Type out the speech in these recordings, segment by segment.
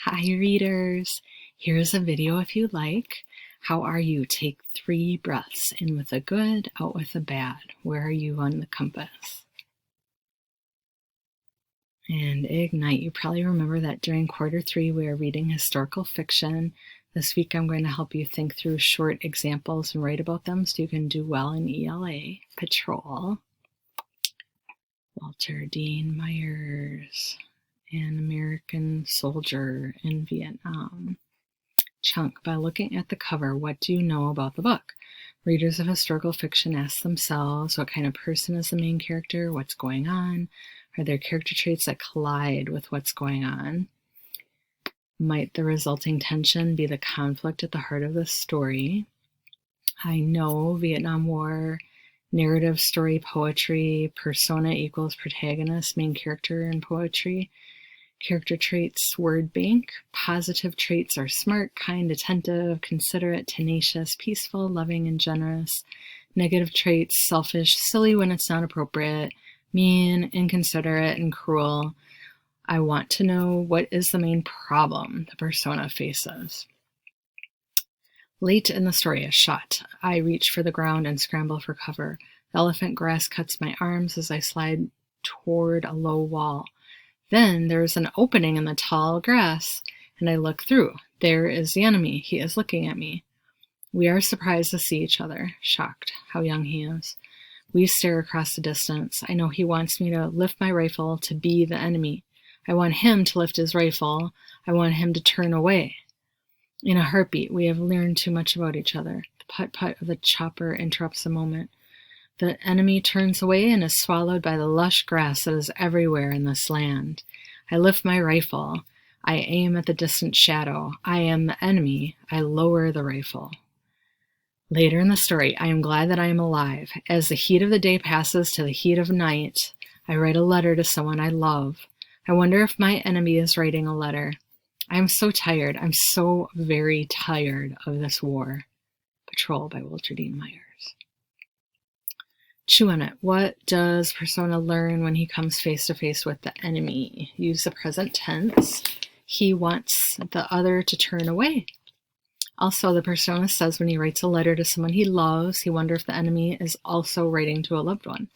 Hi readers, here's a video if you like. How are you? Take 3 breaths, in with the good, out with the bad. Where are you on the compass? And ignite. You probably remember that during quarter 3 we are reading historical fiction. This week I'm going to help you think through short examples and write about them so you can do well in ELA. Patrol. Walter Dean Myers, an American soldier in Vietnam. Chunk. By looking at the cover, what do you know about the book? Readers of historical fiction ask themselves, what kind of person is the main character? What's going on? Are there character traits that collide with what's going on? Might the resulting tension be the conflict at the heart of the story? I know Vietnam War, narrative, story, poetry, persona equals protagonist, main character in poetry. Character traits, word bank. Positive traits are smart, kind, attentive, considerate, tenacious, peaceful, loving, and generous. Negative traits, selfish, silly when it's not appropriate, mean, inconsiderate, and cruel. I want to know, what is the main problem the persona faces? Late in the story, a shot. I reach for the ground and scramble for cover. The elephant grass cuts my arms as I slide toward a low wall. Then there is an opening in the tall grass, and I look through. There is the enemy. He is looking at me. We are surprised to see each other, shocked how young he is. We stare across the distance. I know he wants me to lift my rifle to be the enemy. I want him to lift his rifle. I want him to turn away. In a heartbeat, we have learned too much about each other. The putt-putt of the chopper interrupts the moment. The enemy turns away and is swallowed by the lush grass that is everywhere in this land. I lift my rifle. I aim at the distant shadow. I am the enemy. I lower the rifle. Later in the story, I am glad that I am alive. As the heat of the day passes to the heat of night, I write a letter to someone I love. I wonder if my enemy is writing a letter. I am so tired. I'm so very tired of this war. Patrol by Walter Dean Myers. Chew on it. What does persona learn when he comes face to face with the enemy? Use the present tense. He wants the other to turn away. Also, the persona says when he writes a letter to someone he loves, he wonders if the enemy is also writing to a loved one.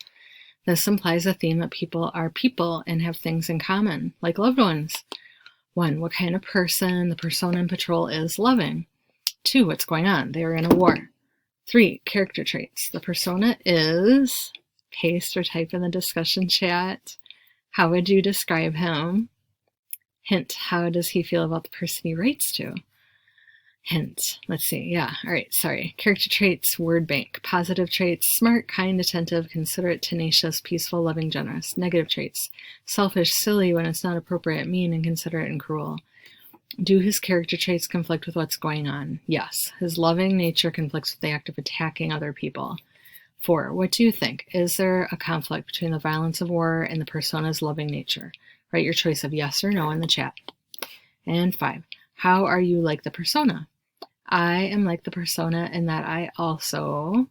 This implies a theme that people are people and have things in common, like loved ones. 1. What kind of person the persona in Patrol is loving? 2. What's going on? They are in a war. 3. Character traits. The persona is, paste or type in the discussion chat. How would you describe him? Hint, how does he feel about the person he writes to? Hint, let's see, yeah, all right, sorry. Character traits, word bank. Positive traits, smart, kind, attentive, considerate, tenacious, peaceful, loving, generous. Negative traits, selfish, silly when it's not appropriate, mean, inconsiderate, and cruel. Do his character traits conflict with what's going on? Yes. His loving nature conflicts with the act of attacking other people. 4. What do you think? Is there a conflict between the violence of war and the persona's loving nature? Write your choice of yes or no in the chat. And 5. How are you like the persona? I am like the persona in that I also...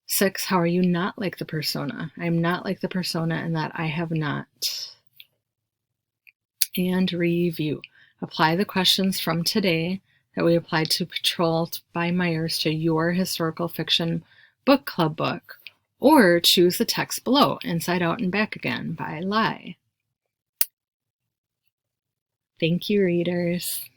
6. How are you not like the persona? I'm not like the persona in that I have not. And review. Apply the questions from today that we applied to Patrol by Myers to your historical fiction book club book, or choose the text below, Inside Out and Back Again by Lai. Thank you, readers.